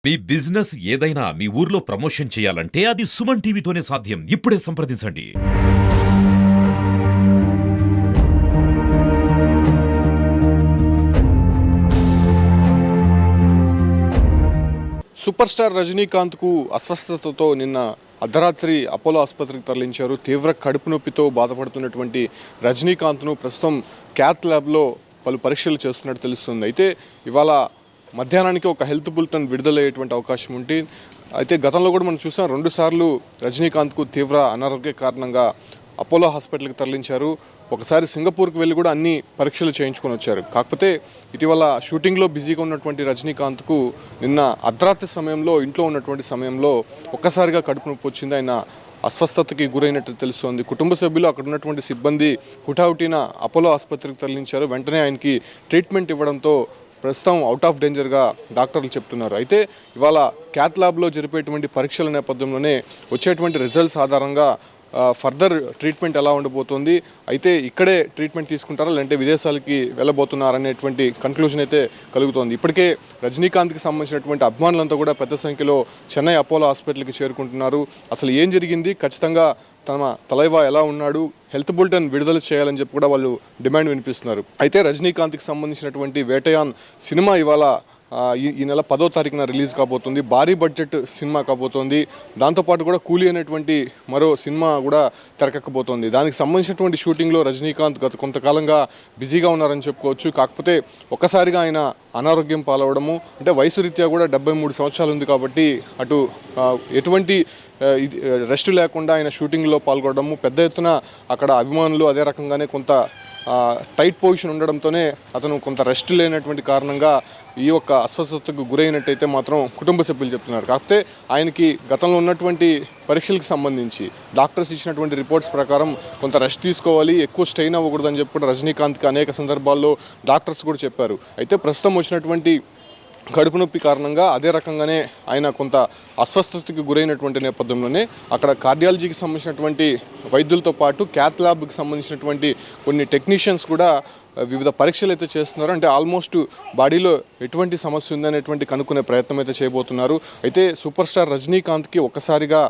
మీ business ఏదైనా మీ ఊర్లో promotion చేయాలంటే అది సుమన్ టీవీతోనే సాధ్యం. ఇప్పుడే సంప్రదించండి. సూపర్ స్టార్ రజనీకాంత్కు అస్వస్థతతో నిన్న అర్ధరాత్రి అపోలో ఆసుపత్రికి తరలించారు. తీవ్ర కడుపు నొప్పితో బాధపడుతున్నటువంటి రజనీకాంత్ను ప్రస్తుతం క్యాత్ ల్యాబ్లో పలు పరీక్షలు చేస్తున్నట్టు తెలుస్తుంది. అయితే ఇవాళ మధ్యాహ్నానికి ఒక హెల్త్ బులెటిన్ విడుదలయ్యేటువంటి అవకాశం ఉంది. అయితే గతంలో కూడా మనం చూసాం, 2 సార్లు రజనీకాంత్కు తీవ్ర అనారోగ్య కారణంగా అపోలో హాస్పిటల్కి తరలించారు. ఒకసారి సింగపూర్కి వెళ్ళి కూడా అన్ని పరీక్షలు చేయించుకొని వచ్చారు. కాకపోతే ఇటీవల షూటింగ్లో బిజీగా ఉన్నటువంటి రజనీకాంత్కు నిన్న అర్ధరాత్రి సమయంలో ఇంట్లో ఉన్నటువంటి సమయంలో ఒక్కసారిగా కడుపు నొప్పి వచ్చింది. ఆయన అస్వస్థతకి గురైనట్టు తెలుస్తోంది. కుటుంబ సభ్యులు అక్కడ ఉన్నటువంటి సిబ్బంది హుటాహుటిన అపోలో ఆసుపత్రికి తరలించారు. వెంటనే ఆయనకి ట్రీట్మెంట్ ఇవ్వడంతో ప్రస్తుతం అవుట్ ఆఫ్ డేంజర్గా డాక్టర్లు చెప్తున్నారు. అయితే ఇవాళ క్యాత్ ల్యాబ్లో జరిపేటువంటి పరీక్షల నేపథ్యంలోనే వచ్చేటువంటి రిజల్ట్స్ ఆధారంగా ఫర్దర్ ట్రీట్మెంట్ ఎలా ఉండబోతోంది, అయితే ఇక్కడే ట్రీట్మెంట్ తీసుకుంటారా లేదంటే విదేశాలకి వెళ్ళబోతున్నారనేటువంటి కన్క్లూజన్ అయితే కలుగుతోంది. ఇప్పటికే రజనీకాంత్కి సంబంధించినటువంటి అభిమానులంతా కూడా పెద్ద సంఖ్యలో చెన్నై అపోలో హాస్పిటల్కి చేరుకుంటున్నారు. అసలు ఏం జరిగింది, ఖచ్చితంగా తన తలైవా ఎలా ఉన్నాడు, హెల్త్ బులెటిన్ విడుదల చేయాలని చెప్పి కూడా వాళ్ళు డిమాండ్ వినిపిస్తున్నారు. అయితే రజనీకాంత్కి సంబంధించినటువంటి వేటయాన్ సినిమా ఇవాళ ఈ నెల 10వ తారీఖున రిలీజ్ కాబోతుంది. భారీ బడ్జెట్ సినిమా కాబోతోంది. దాంతోపాటు కూడా కూలీ అనేటువంటి మరో సినిమా కూడా తెరకెక్కబోతోంది. దానికి సంబంధించినటువంటి షూటింగ్లో రజనీకాంత్ గత కొంతకాలంగా బిజీగా ఉన్నారని చెప్పుకోవచ్చు. కాకపోతే ఒక్కసారిగా ఆయన అనారోగ్యం పాలవడము, అంటే వయసు రీత్యా కూడా 73 సంవత్సరాలు ఉంది కాబట్టి అటు ఎటువంటి రెస్ట్ లేకుండా ఆయన షూటింగ్లో పాల్గొనడము, పెద్ద ఎత్తున అక్కడ అభిమానులు అదే రకంగానే కొంత టైట్ పొజిషన్ ఉండడంతోనే అతను కొంత రెస్ట్ లేనటువంటి కారణంగా ఈ యొక్క అస్వస్థతకు గురైనట్టయితే మాత్రం కుటుంబ సభ్యులు చెప్తున్నారు. కాకపోతే ఆయనకి గతంలో ఉన్నటువంటి పరీక్షలకు సంబంధించి డాక్టర్స్ ఇచ్చినటువంటి రిపోర్ట్స్ ప్రకారం కొంత రెస్ట్ తీసుకోవాలి, ఎక్కువ స్ట్రెయిన్ అవ్వకూడదని చెప్పి కూడా రజనీకాంత్కి అనేక సందర్భాల్లో డాక్టర్స్ కూడా చెప్పారు. అయితే ప్రస్తుతం వచ్చినటువంటి కడుపు నొప్పి కారణంగా అదే రకంగానే ఆయన కొంత అస్వస్థతకి గురైనటువంటి నేపథ్యంలోనే అక్కడ కార్డియాలజీకి సంబంధించినటువంటి వైద్యులతో పాటు క్యాత్ ల్యాబ్కి సంబంధించినటువంటి కొన్ని టెక్నీషియన్స్ కూడా వివిధ పరీక్షలు అయితే చేస్తున్నారు. అంటే ఆల్మోస్ట్ బాడీలో ఎటువంటి సమస్య ఉందనేటువంటి కనుక్కునే ప్రయత్నం అయితే చేయబోతున్నారు. అయితే సూపర్ స్టార్ రజనీకాంత్కి ఒక్కసారిగా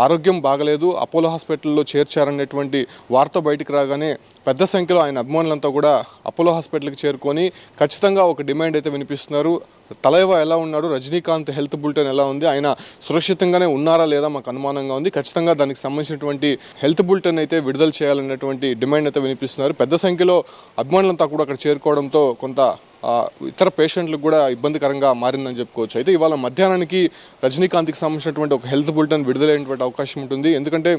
ఆరోగ్యం బాగలేదు, అపోలో హాస్పిటల్లో చేర్చారనేటువంటి వార్త బయటికి రాగానే పెద్ద సంఖ్యలో ఆయన అభిమానులంతా కూడా అపోలో హాస్పిటల్కి చేరుకొని ఖచ్చితంగా ఒక డిమాండ్ అయితే వినిపిస్తున్నారు. తలైవా ఎలా ఉన్నాడు, రజనీకాంత్ హెల్త్ బులెటిన్ ఎలా ఉంది, ఆయన సురక్షితంగానే ఉన్నారా లేదా మాకు అనుమానంగా ఉంది, ఖచ్చితంగా దానికి సంబంధించినటువంటి హెల్త్ బులెటిన్ అయితే విడుదల చేయాలన్నటువంటి డిమాండ్ అయితే వినిపిస్తున్నారు. పెద్ద సంఖ్యలో అభిమానులంతా కూడా అక్కడ చేరుకోవడంతో కొంత ఇతర పేషెంట్లకు కూడా ఇబ్బందికరంగా మారిందని చెప్పుకోవచ్చు. అయితే ఇవాళ మధ్యాహ్నానికి రజనీకాంత్కి సంబంధించినటువంటి ఒక హెల్త్ బులెటిన్ విడుదలైనటువంటి అవకాశం ఉంటుంది. ఎందుకంటే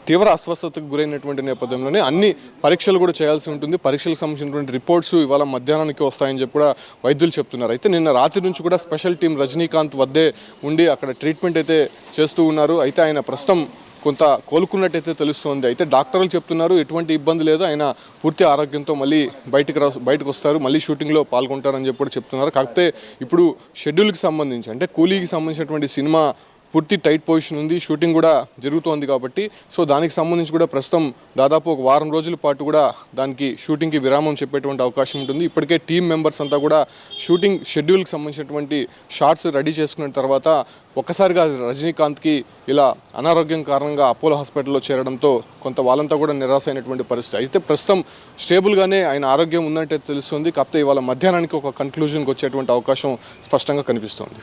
తీవ్ర అస్వస్థతకు గురైనటువంటి నేపథ్యంలోనే అన్ని పరీక్షలు కూడా చేయాల్సి ఉంటుంది. పరీక్షలకు సంబంధించినటువంటి రిపోర్ట్స్ ఇవాళ మధ్యాహ్నానికి వస్తాయని చెప్పి కూడా వైద్యులు చెప్తున్నారు. అయితే నిన్న రాత్రి నుంచి కూడా స్పెషల్ టీం రజనీకాంత్ వద్దే ఉండి అక్కడ ట్రీట్మెంట్ అయితే చేస్తూ ఉన్నారు. అయితే ఆయన ప్రస్తుతం కొంత కోలుకున్నట్టయితే తెలుస్తోంది. అయితే డాక్టర్లు చెప్తున్నారు ఎటువంటి ఇబ్బంది లేదు, ఆయన పూర్తి ఆరోగ్యంతో మళ్ళీ బయటకు వస్తారు, మళ్ళీ షూటింగ్లో పాల్గొంటారని చెప్పి కూడా చెప్తున్నారు. కాకపోతే ఇప్పుడు షెడ్యూల్కి సంబంధించి, అంటే కూలీకి సంబంధించినటువంటి సినిమా పూర్తి టైట్ పొజిషన్ ఉంది, షూటింగ్ కూడా జరుగుతోంది కాబట్టి సో దానికి సంబంధించి కూడా ప్రస్తుతం దాదాపు ఒక వారం రోజుల పాటు కూడా దానికి షూటింగ్కి విరామం చెప్పేటువంటి అవకాశం ఉంటుంది. ఇప్పటికే టీం మెంబర్స్ అంతా కూడా షూటింగ్ షెడ్యూల్కి సంబంధించినటువంటి షార్ట్స్ రెడీ చేసుకున్న తర్వాత ఒక్కసారిగా రజనీకాంత్కి ఇలా అనారోగ్యం కారణంగా అపోలో హాస్పిటల్లో చేరడంతో కొంత వాళ్ళంతా కూడా నిరాశ అయినటువంటి పరిస్థితి. అయితే ప్రస్తుతం స్టేబుల్గానే ఆయన ఆరోగ్యం ఉందంటే తెలుస్తుంది. కాకపోతే ఇవాళ మధ్యాహ్నానికి ఒక కన్క్లూజన్కి వచ్చేటువంటి అవకాశం స్పష్టంగా కనిపిస్తోంది.